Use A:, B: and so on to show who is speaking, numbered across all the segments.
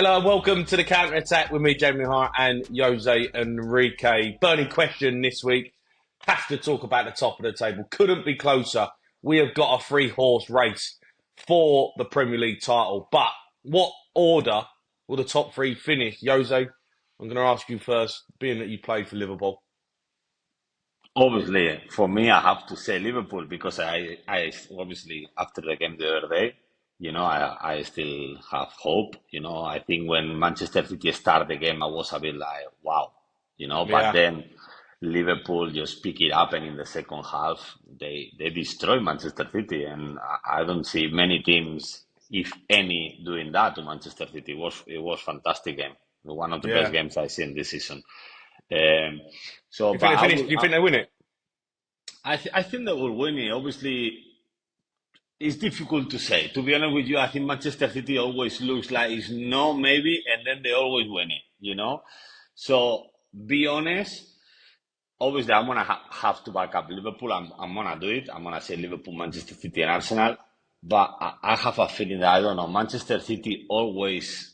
A: Hello and welcome to the Counter Attack with me, Jamie O'Hara and Jose Enrique. Burning question this week. Have to talk about the top of the table. Couldn't be closer. We have got a three-horse race for the Premier League title. But what order will the top three finish? Jose, I'm going to ask you first, being that you played for Liverpool.
B: Obviously, for me, I have to say Liverpool because I obviously after the game the other day, I still have hope. I think when Manchester City started the game, I was a bit like, wow, but
A: Yeah,
B: then Liverpool just pick it up, and in the second half, they destroy Manchester City, and I don't see many teams, if any, doing that to Manchester City. It was fantastic game, one of the best
A: yeah.
B: games I've seen this season. Um, so,
A: You
B: but
A: think they
B: I
A: finish?
B: will.
A: You think they win it?
B: I think they will win it. Obviously, it's difficult to say. To be honest with you, I think Manchester City always looks like it's no, maybe, and then they always win it. So, be honest. Obviously, I'm gonna have to back up Liverpool. I'm gonna do it. I'm gonna say Liverpool, Manchester City, and Arsenal. But I have a feeling that I don't know. Manchester City always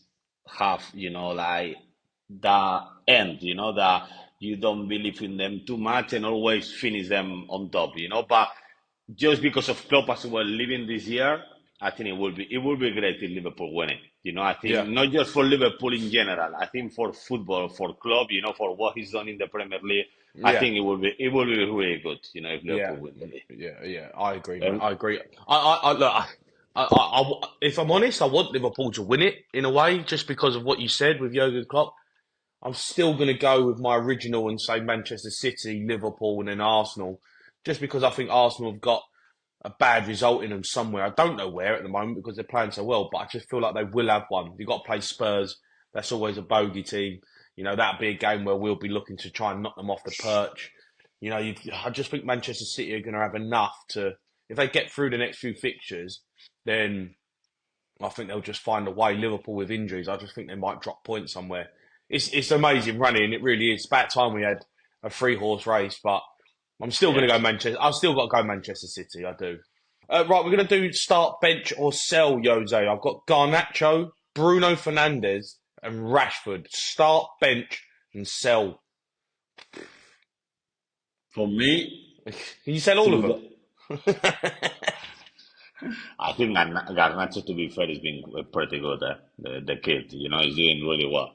B: have, like the end, that you don't believe in them too much and always finish them on top. But just because of Klopp as well leaving this year, I think it will be great if Liverpool win it. I
A: Yeah,
B: think not just for Liverpool in general. I think for football, for Klopp, for what he's done in the Premier League, I
A: yeah.
B: think it will be really good. If
A: Yeah,
B: Liverpool win the league.
A: yeah. I agree, mate.
B: Um,
A: I agree. Look. If I'm honest, I want Liverpool to win it in a way, just because of what you said with Jurgen Klopp. I'm still going to go with my original and say Manchester City, Liverpool, and then Arsenal, just because I think Arsenal have got a bad result in them somewhere. I don't know where at the moment because they're playing so well, but I just feel like they will have one. You've got to play Spurs. That's always a bogey team. That'll be a game where we'll be looking to try and knock them off the perch. I just think Manchester City are going to have enough to, if they get through the next few fixtures, then I think they'll just find a way. Liverpool with injuries, I just think they might drop points somewhere. It's amazing running. It really is. It's about time we had a three-horse race, but I'm still going to
B: yeah.
A: go Manchester. I've still got to go Manchester City. I do. Right, we're going to do start, bench, or sell, Jose. I've got Garnacho, Bruno Fernandes, and Rashford. Start, bench, and sell.
B: For me,
A: Can you sell all of
B: through
A: them?
B: the, I think Garnacho, to be fair, is being pretty good. The kid, he's doing really well.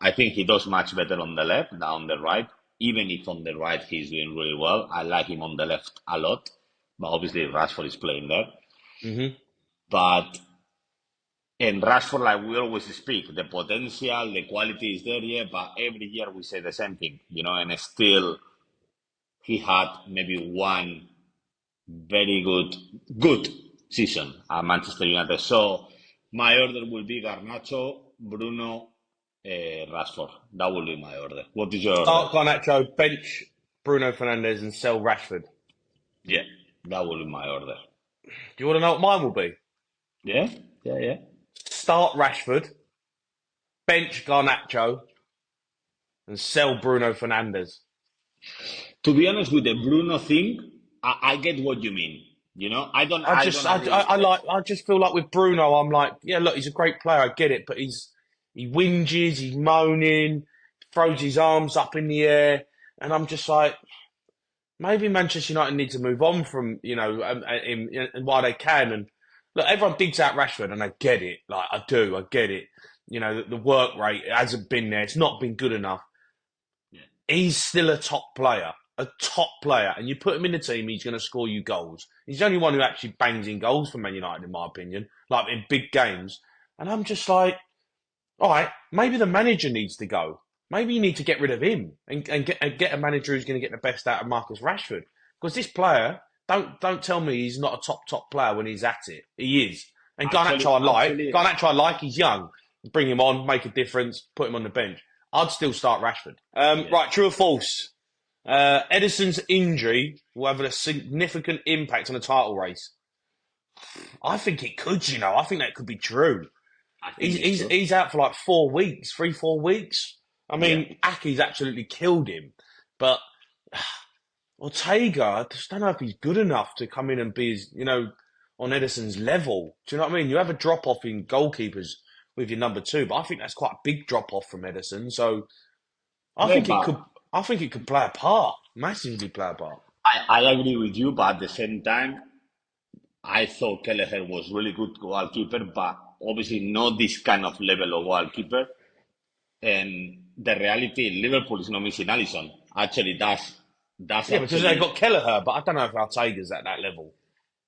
B: I think he does much better on the left than on the right. Even if on the right he's doing really well, I like him on the left a lot. But obviously Rashford is playing there.
A: hmm
B: But in Rashford, like we always speak, the potential, the quality is there, yeah. But every year we say the same thing, and still he had maybe one very good season at Manchester United. So my order will be Garnacho, Bruno, Rashford. That will be my order. What is your order?
A: Start Garnacho, bench, Bruno Fernandes, and sell Rashford.
B: Yeah, that will be my order.
A: Do you want to know what mine will be?
B: Yeah, yeah, yeah.
A: Start Rashford, bench Garnacho, and sell Bruno Fernandes.
B: To be honest with the Bruno thing, I get what you mean. I don't,
A: I
B: I
A: just,
B: don't
A: I,
B: agree.
A: I like, I just feel like with Bruno, I'm like, yeah, look, he's a great player, I get it, but he whinges, he's moaning, throws his arms up in the air, and I'm just like, maybe Manchester United need to move on from, and while they can, and look, everyone digs out Rashford, and I get it, like I do, I get it. The work rate hasn't been there; it's not been good enough.
B: Yeah,
A: He's still a top player, and you put him in the team, he's going to score you goals. He's the only one who actually bangs in goals for Man United, in my opinion, like in big games. And I'm just like, all right, maybe the manager needs to go. Maybe you need to get rid of him and get a manager who's going to get the best out of Marcus Rashford. Because this player, don't tell me he's not a top player when he's at it. He is. And
B: actually, actually,
A: Garnacho I like. He's young. Bring him on, make a difference, put him on the bench. I'd still start Rashford.
B: yeah.
A: Right, true or false? Ederson's injury will have a significant impact on the title race. I think it could, I think that could be true.
B: I
A: He's
B: think it's
A: he's
B: true.
A: he's out for like 4 weeks, 3, 4 weeks. I
B: Yeah.
A: mean, Aki's absolutely killed him, but Ortega, I just don't know if he's good enough to come in and be on Ederson's level. Do you know what I mean? You have a drop off in goalkeepers with your number two. But I think that's quite a big drop off from Ederson. So I
B: Yeah,
A: think it
B: but
A: could. I think it could play a part, massively play a part.
B: I agree with you, but at the same time, I thought Kelleher was really good goalkeeper, but obviously not this kind of level of goalkeeper. And the reality, Liverpool is not missing Alisson. Actually, that's
A: Yeah, because they've
B: actually
A: got Kelleher, but I don't know if Ortega's at that level.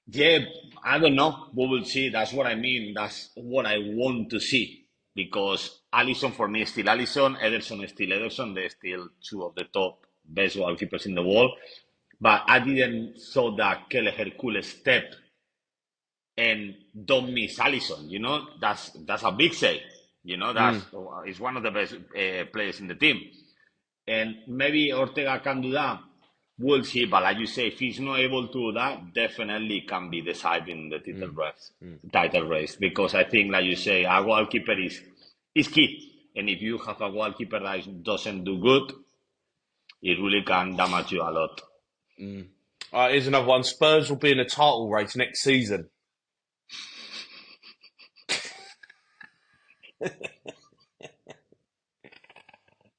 B: yeah. I don't know. We will see. That's what I mean. That's what I want to see because Alisson for me is still Alisson. Ederson is still Ederson. They're still two of the top best goalkeepers in the world. But I didn't thought that Kelleher could step and don't miss Allison. That's a big say. That's
A: Mm,
B: is one of the best players in the team, and maybe Ortega can do that. We'll see, but like you say, if he's not able to do that, definitely can be deciding the title
A: mm,
B: race.
A: mm,
B: Title race, because I think, like you say, a goalkeeper is key, and if you have a goalkeeper that doesn't do good, it really can damage you a lot.
A: mm. All right, here's another one. Spurs will be in a title race next season.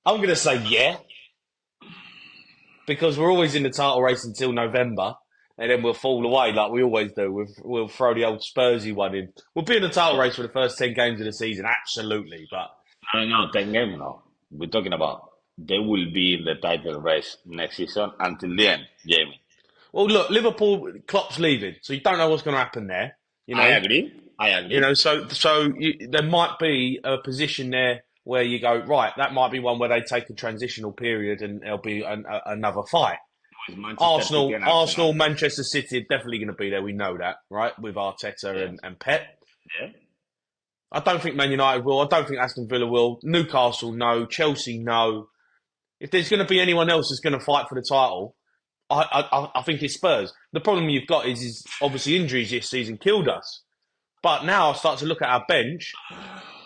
A: I'm going to say yeah, because we're always in the title race until November, and then we'll fall away like we always do. We'll throw the old Spursy one in. We'll be in the title race for the first 10 games of the season, absolutely. But
B: No, no, 10 games now. We're talking about they will be in the title race next season until the end, Jamie.
A: well, look, Liverpool, Klopp's leaving, so you don't know what's going to happen there. You
B: I
A: know,
B: agree. I agree.
A: there might be a position there where you go right. That might be one where they take a transitional period, and there'll be another fight.
B: With Manchester City
A: Arsenal,
B: and Arsenal.
A: Arsenal, Manchester City are definitely going to be there. We know that, right? With Arteta
B: Yes.
A: and Pep.
B: Yeah.
A: I don't think Man United will. I don't think Aston Villa will. Newcastle, no. Chelsea, no. If there's going to be anyone else that's going to fight for the title, I think it's Spurs. The problem you've got is obviously injuries this season killed us. But now I start to look at our bench,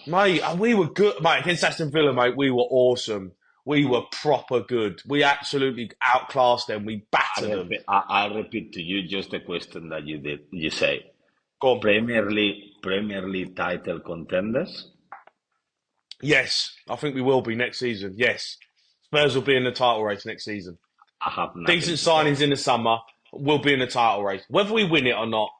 A: mate. We were good, mate. Against Aston Villa, mate, we were awesome. We were proper good. We absolutely outclassed them. We battered them.
B: I repeat to you just the question that you did. You say
A: Go on.
B: Premier League title contenders.
A: Yes, I think we will be next season. Yes, Spurs will be in the title race next season.
B: I have nothing
A: Decent
B: to say.
A: signings in the summer. We'll be in the title race. Whether we win it or not,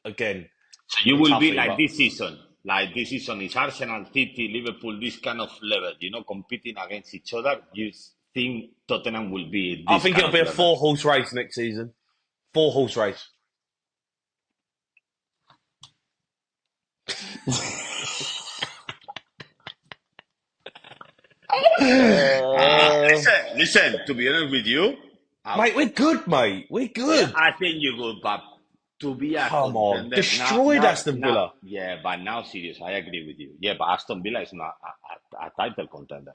A: again,
B: So you will be
A: toughie.
B: like
A: But
B: this season. Like this season is Arsenal, City, Liverpool, this kind of level, competing against each other. You think Tottenham will be
A: I
B: this
A: think
B: kind
A: it'll
B: of
A: be a
B: level?
A: four-horse race next season. Four-horse race.
B: Listen, to be honest with you,
A: Mate, we're good, mate. We're
B: yeah,
A: good.
B: I think you would, but to be a
A: Come on.
B: contender
A: Destroyed Aston Villa.
B: yeah, but now serious, I agree with you. Yeah, but Aston Villa is not a title contender.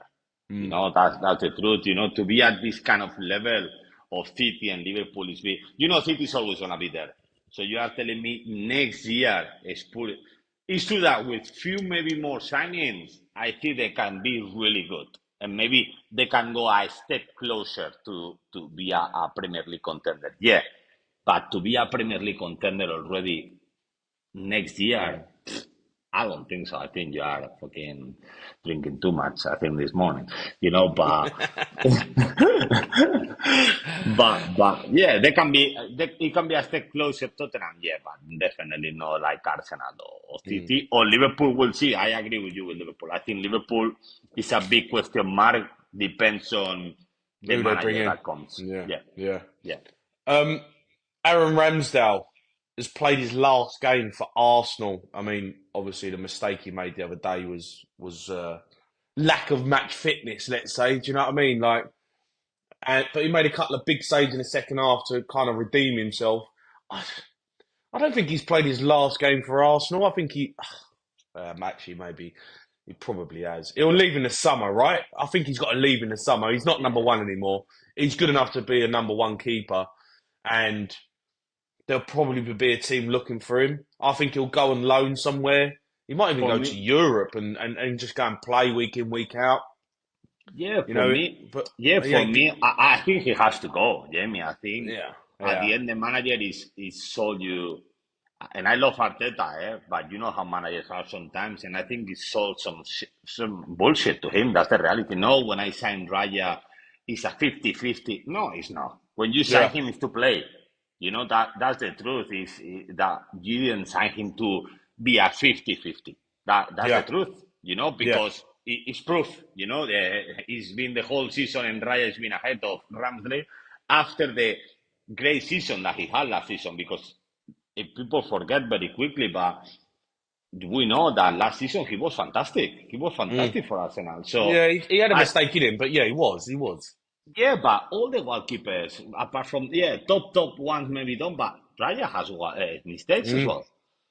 A: Mm.
B: That's the truth. To be at this kind of level of City and Liverpool is big. City is always gonna be there. So you are telling me next year is put. It's true that with few maybe more signings, I think they can be really good, and maybe they can go a step closer to be a Premier League contender. Yeah, but to be a Premier League contender already next year,
A: Mm.
B: I don't think so. I think you are fucking drinking too much. I think this morning, but but yeah, it can be a step closer to Tottenham. Yeah, but definitely not like Arsenal or
A: Mm.
B: City or Liverpool. We'll see. I agree with you with Liverpool. I think Liverpool is a big question mark. Depends on the
A: Who they bring
B: manager
A: in.
B: that comes.
A: Yeah,
B: Yeah,
A: yeah.
B: yeah.
A: Um, Aaron Ramsdale has played his last game for Arsenal. I mean, obviously the mistake he made the other day was lack of match fitness. Let's say, do you know what I mean? But he made a couple of big saves in the second half to kind of redeem himself. I, I don't think he's played his last game for Arsenal. I think actually maybe he probably has. He'll leave in the summer, right? I think he's got to leave in the summer. He's not number one anymore. He's good enough to be a number one keeper, and there'll probably be a team looking for him. I think he'll go on loan somewhere. He might even
B: For
A: go to
B: me,
A: Europe and just go and play week in, week out.
B: Yeah,
A: You
B: for
A: know,
B: me,
A: but
B: yeah,
A: yeah,
B: for me, I think he has to go, Jamie. I think
A: yeah,
B: at
A: yeah.
B: the end the manager is sold you and I love Arteta, but you know how managers are sometimes, and I think he sold some bullshit to him. That's the reality. No, when I signed Raya, it's a 50-50. No, it's not. When you sign
A: Yeah,
B: him, it's to play. You know that's the truth. That you didn't sign him to be a 50-50. That's the
A: yeah,
B: truth.
A: yeah.
B: Because it's proof. It's been the whole season, and Raya has been ahead of Ramsdale after the great season that he had last season. Because if people forget very quickly, but we know that last season he was fantastic. He was
A: Mm.
B: fantastic for Arsenal. So
A: Yeah, he had a
B: I
A: mistake in him, but yeah, he was. He was.
B: yeah, but all the goalkeepers, apart from top ones maybe don't, but Raya has mistakes as
A: Mm.
B: well.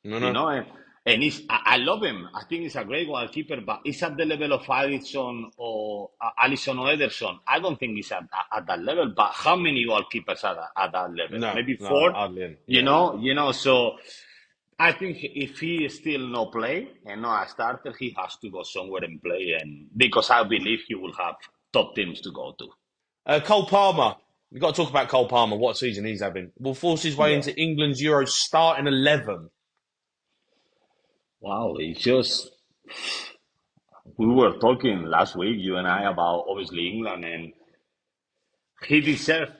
A: No,
B: You
A: no.
B: know, and I love him. I think he's a great goalkeeper, but he's at the level of Alisson or Ederson. I don't think he's at that level. But how many goalkeepers are at that level?
A: No,
B: Maybe
A: no,
B: four.
A: hardly any.
B: You
A: Yeah.
B: know, you know. So I think if he is still no play and not a starter, he has to go somewhere and play, and because I believe he will have top teams to go to.
A: Cole Palmer. We've got to talk about Cole Palmer, what season he's having. Will force his way
B: Yeah.
A: into England's Euro starting 11.
B: Wow, it's just we were talking last week, you and I, about obviously England, and he deserves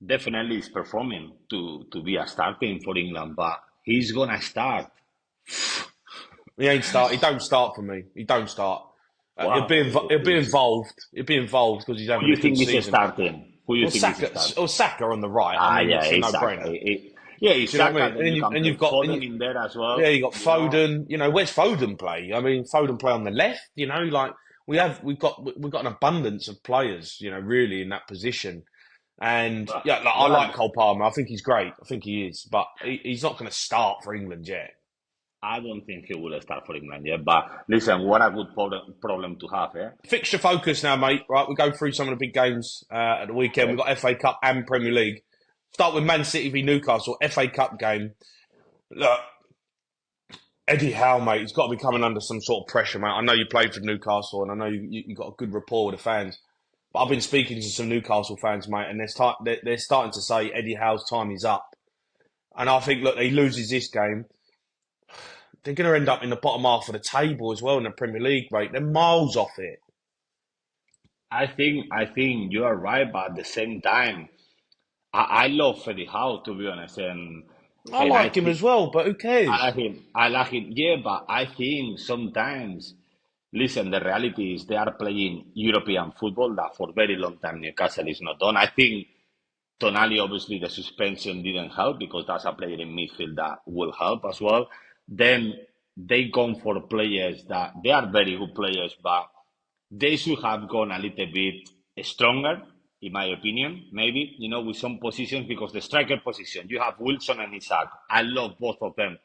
B: definitely is performing to be a starting for England, but he's gonna start.
A: He ain't start. He don't start for me. He don't start.
B: Wow,
A: He'll be involved. He'll be involved because he's
B: who
A: having
B: you
A: a good
B: think is
A: season.
B: starting? Who you
A: Well,
B: think is
A: Saka
B: starting?
A: or Saka on the right. I
B: Ah,
A: mean,
B: yeah,
A: it's a
B: Isaac.
A: no-brainer.
B: Yeah,
A: Do you know what I
B: Isaka.
A: mean?
B: Then you can
A: And
B: play
A: you've got
B: Foden in there as
A: yeah,
B: well.
A: you got Foden. You know, where's Foden play? I mean, Foden play on the left. You know, like we've got an abundance of players. You know, really in that position. And
B: Well,
A: yeah, like, I
B: well,
A: like Cole Palmer. I think he's great. I think he is, but he's not going to start for England yet.
B: I don't think he will start for England yet. But listen, what a good problem to have, eh?
A: Fixture focus now, mate. Right, we go through some of the big games at the weekend. We've
B: Okay.
A: got FA Cup and Premier League. Start with Man City v Newcastle, FA Cup game. Look, Eddie Howe, mate, he's got to be coming under some sort of pressure, mate. I know you played for Newcastle, and I know you got a good rapport with the fans. But I've been speaking to some Newcastle fans, mate, and they're starting to say Eddie Howe's time is up. And I think, look, he loses this game, they're going to end up in the bottom half of the table as well in the Premier League, mate. They're miles off it.
B: I think you are right, but at the same time, I love Eddie Howe, to be honest,
A: I
B: and
A: like him as well, but who
B: I
A: cares?
B: like him. I like him. Yeah, but I think sometimes, listen, the reality is they are playing European football that for very long time Newcastle is not done. I think Tonali, obviously, the suspension didn't help because that's a player in midfield that will help as well. Then they gone for players that they are very good players, but they should have gone a little bit stronger, in my opinion, maybe, with some positions because the striker position, you have Wilson and Isaac. I love both of them.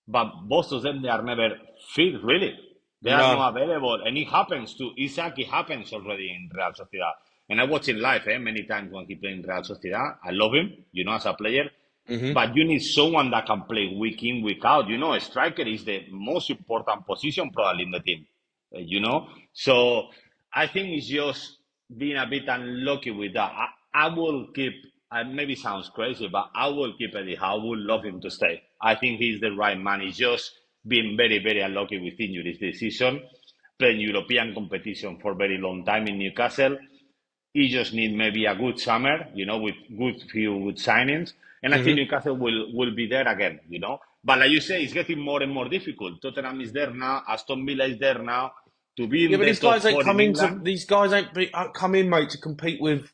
B: But both of them, they are never fit, really. They are
A: No.
B: not available. And it happens to Isaac, it happens already in Real Sociedad. And I watch him live many times when he plays in Real Sociedad. I love him, as a player.
A: Hmm.
B: But you need someone that can play week in, week out. A striker is the most important position probably in the team. So I think it's just being a bit unlucky with that. I will keep. Maybe sounds crazy, but I will keep Eddie Howe. I would love him to stay. I think he's the right man. He's just been very, very unlucky with injuries this season, playing European competition for a very long time in Newcastle. He just need maybe a good summer, with good signings, and I think
A: Hmm.
B: Newcastle will be there again. But like you say, it's getting more and more difficult. Tottenham is there now. Aston Villa is there now. To be
A: Yeah,
B: in
A: but
B: the top four in England,
A: these guys ain't come in, mate, to compete with,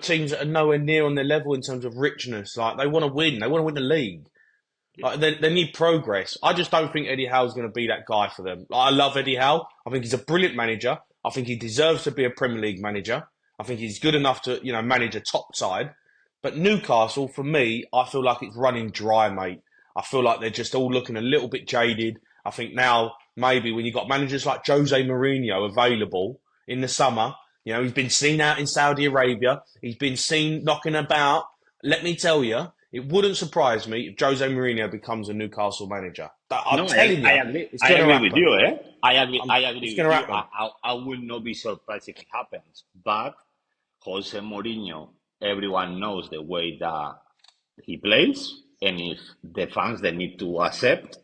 A: teams that are nowhere near on their level in terms of richness. Like they want to win. They want to win the league.
B: yeah.
A: Like they need progress. I just don't think Eddie Howe's going to be that guy for them. Like, I love Eddie Howe. I think he's a brilliant manager. I think he deserves to be a Premier League manager. I think he's good enough to, manage a top side. But Newcastle, for me, I feel like it's running dry, mate. I feel like they're just all looking a little bit jaded. I think now, maybe when you've got managers like Jose Mourinho available in the summer, he's been seen out in Saudi Arabia. He's been seen knocking about. Let me tell you, it wouldn't surprise me if Jose Mourinho becomes a Newcastle manager. I'm
B: No,
A: telling
B: I
A: you,
B: agree.
A: it's
B: I
A: going to
B: agree with
A: happen.
B: you. I agree. I
A: It's
B: agree
A: going
B: with
A: to
B: you.
A: happen.
B: I will not be surprised if it happens. But Jose Mourinho, everyone knows the way that he plays. and if the fans they need to accept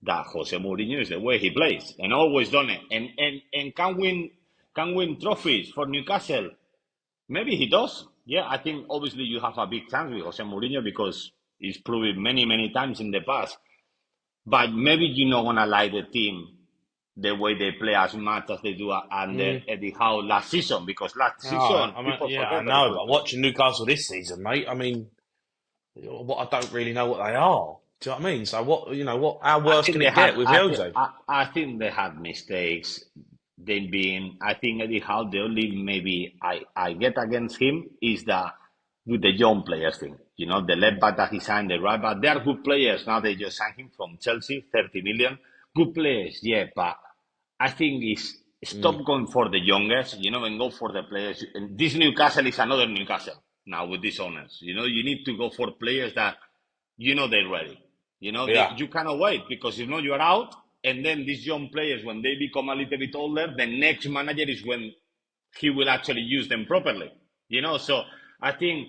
B: that Jose Mourinho is the way he plays and always done it, and can win trophies for Newcastle. Maybe he does. Yeah, I think obviously you have a big chance with Jose Mourinho because he's proven many times in the past. But maybe you're not gonna like the team the way they play as much as they do under
A: Mm.
B: Eddie Howe last season, because last
A: Oh,
B: season
A: I mean,
B: people
A: yeah, I
B: forget that he
A: know,
B: was
A: but
B: there.
A: watching Newcastle this season, mate, I mean, what I don't really know what they are. Do you know what I mean? So what? How
B: I
A: worse
B: think
A: can
B: they
A: it
B: had.
A: get with Jose?
B: I think they had mistakes. They been. I think Eddie Howe. The only maybe I get against him is that with the young players thing. The left back that he signed, the right back. They are good players. Now they just signed him from Chelsea, 30 million. Good players, yeah. But I think is
A: Mm.
B: stop going for the youngest. And go for the players. And this Newcastle is another Newcastle now with these owners. You need to go for players that they're ready.
A: Yeah.
B: You cannot wait, because if not, you are out. And then these young players, when they become a little bit older, the next manager is when he will actually use them properly. So I think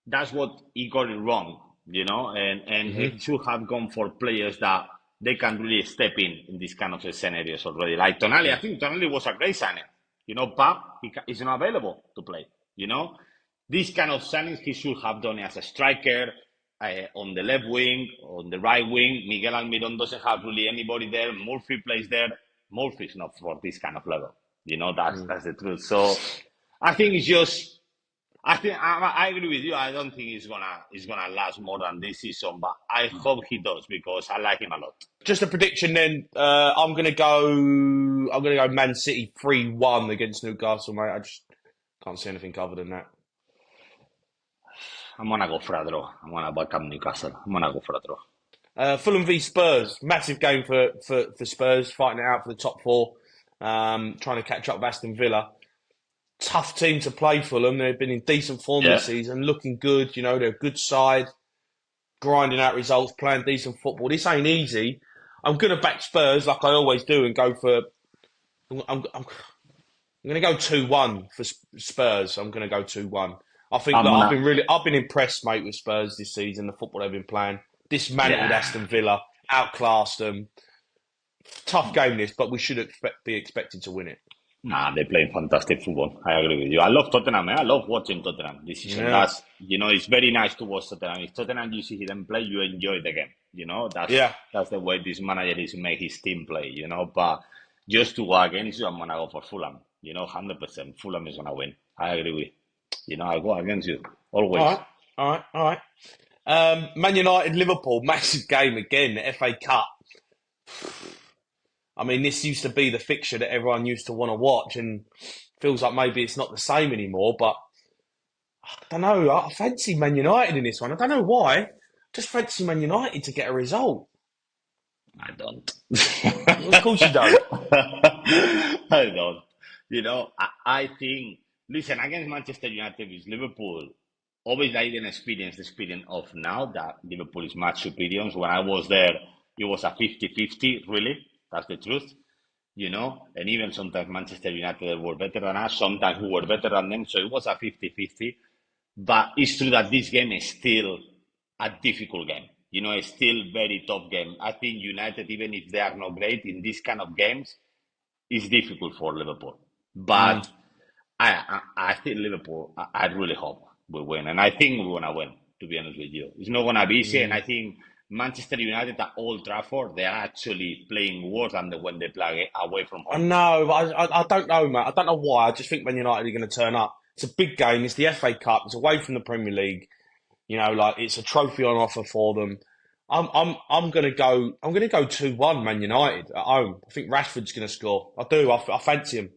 B: that's what he got it wrong. And he
A: Hmm.
B: should have gone for players that they can really step in these kind of scenarios already. Like Tonali, I think Tonali was a great signing. Pap is not available to play. These kind of signings he should have done as a striker, on the left wing, on the right wing. Miguel Almiron doesn't have really anybody there. Murphy plays there. Murphy's not for this kind of level.
A: Mm.
B: That's the truth. So I think it's just. I agree with you. I don't think it's gonna last more than this season, but I hope he does, because I like him a lot.
A: Just a prediction then. I'm gonna go. I'm gonna go Man City 3-1 against Newcastle, mate. I just can't see anything other than that.
B: I'm gonna go for a draw. I'm gonna back up Newcastle. I'm gonna go for a draw.
A: Fulham v Spurs, massive game for Spurs, fighting it out for the top four, trying to catch up with Aston Villa. Tough team to play, Fulham. They've been in decent form
B: Yeah.
A: this season, looking good. They're a good side, grinding out results, playing decent football. This ain't easy. I'm going to back Spurs like I always do and go for. I'm going to go 2-1 for Spurs. I'm going to go 2-1. I think
B: I'm
A: that
B: gonna.
A: I've been impressed, mate, with Spurs this season. The football they've been playing, dismantled
B: Yeah.
A: Aston Villa, outclassed them. Tough game this, but we should be expected to win it.
B: Nah, they're playing fantastic football. I agree with you. I love Tottenham, man. I love watching Tottenham this season.
A: Yeah,
B: It's very nice to watch Tottenham. If Tottenham, you see them play, you enjoy the game. That's
A: yeah.
B: that's the way this manager is make his team play. But just to go against you, I'm gonna go for Fulham. 100%. Fulham is gonna win. I agree with. I go against you
A: All
B: always.
A: right, all right, all right. Man United, Liverpool, massive game again. The FA Cup. I mean, this used to be the fixture that everyone used to want to watch, and feels like maybe it's not the same anymore. But I don't know. I fancy Man United in this one. I don't know why. Just fancy Man United to get a result.
B: I don't.
A: Of course you don't.
B: I don't. I think, listen, against Manchester United with Liverpool, obviously I didn't experience the experience of now that Liverpool is much superior. When I was there, it was a 50-50, really. That's the truth. And even sometimes Manchester United were better than us, sometimes we were better than them. So it was a 50-50. But it's true that this game is still a difficult game. It's still very tough game. I think United, even if they are not great in these kind of games, is difficult for Liverpool.
A: Mm,
B: But I think Liverpool, I really hope we win. And I think we're going to win, to be honest with you. It's not going to be easy. And
A: mm.
B: I think Manchester United at Old Trafford, they're actually playing worse than when they play away from
A: I
B: home.
A: know, but I don't know, mate. I don't know why. I just think Man United are going to turn up. It's a big game. It's the FA Cup. It's away from the Premier League. Like it's a trophy on offer for them. I'm gonna go. I'm gonna go 2-1 Man United at home. I think Rashford's gonna score. I do. I fancy him.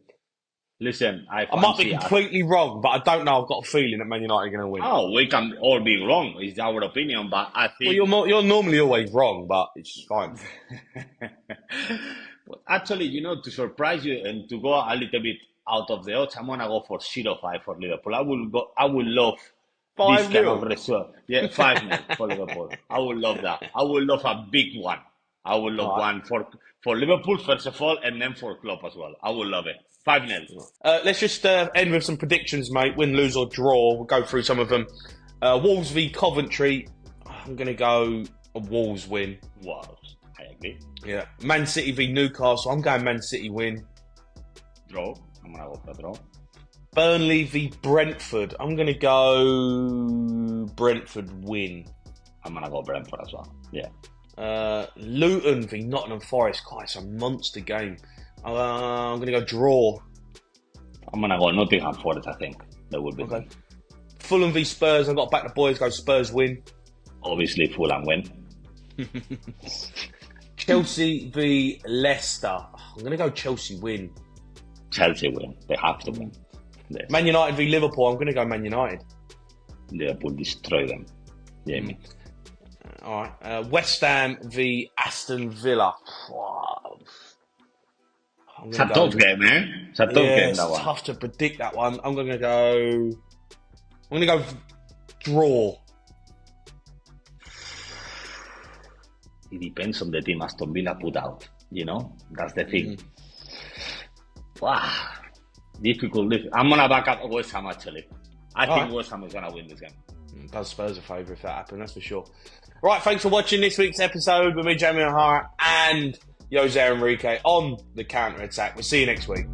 B: Listen, I
A: I might be
B: fancy us.
A: completely wrong, but I don't know. I've got a feeling that Man United are gonna win.
B: Oh, we can all be wrong. It's our opinion, but I
A: Well,
B: think
A: you're normally always wrong, but it's fine.
B: But actually, to surprise you and to go a little bit out of the odds, I'm gonna go for 0-5 for Liverpool. I would love this
A: Five
B: kind of
A: 0
B: result. Yeah, 5-0 for Liverpool. I would love that. I would love a big one. I would love
A: All right.
B: one for Liverpool first of all, and then for Klopp as well. I would love it. 5-0.
A: Let's just end with some predictions, mate. Win, lose, or draw. We'll go through some of them. Wolves v Coventry. I'm going to go a Wolves win.
B: Wolves. I agree.
A: Yeah. Man City v Newcastle. I'm going Man City win.
B: Draw. I'm going to go for a draw.
A: Burnley v Brentford. I'm going to go Brentford win.
B: I'm going to go Brentford as well. Yeah.
A: Luton v Nottingham Forest. God, it's a monster game. I'm going to go draw.
B: I'm going to go Nottingham Forest, I think. That would be
A: okay. Fulham v Spurs. I've got to back the boys. Go Spurs win.
B: Obviously, Fulham win.
A: Chelsea v Leicester. I'm going to go Chelsea win.
B: Chelsea win. They have to win. Yes.
A: Man United v Liverpool. I'm going to go Man United.
B: Liverpool destroy them. Jamie.
A: All right. West Ham v Aston Villa. Wow.
B: It's a tough game, man. It's a tough game,
A: it's
B: that one.
A: tough to predict that one. I'm going to go draw.
B: It depends on the team Aston Villa put out. You know, that's the thing. Wow, difficult. I'm gonna back up West Ham actually. I think West Ham is gonna win this game.
A: Does Spurs a favour if that happens, that's for sure. Right, thanks for watching this week's episode with me, Jamie O'Hara, and Jose Enrique on the counter attack. We'll see you next week.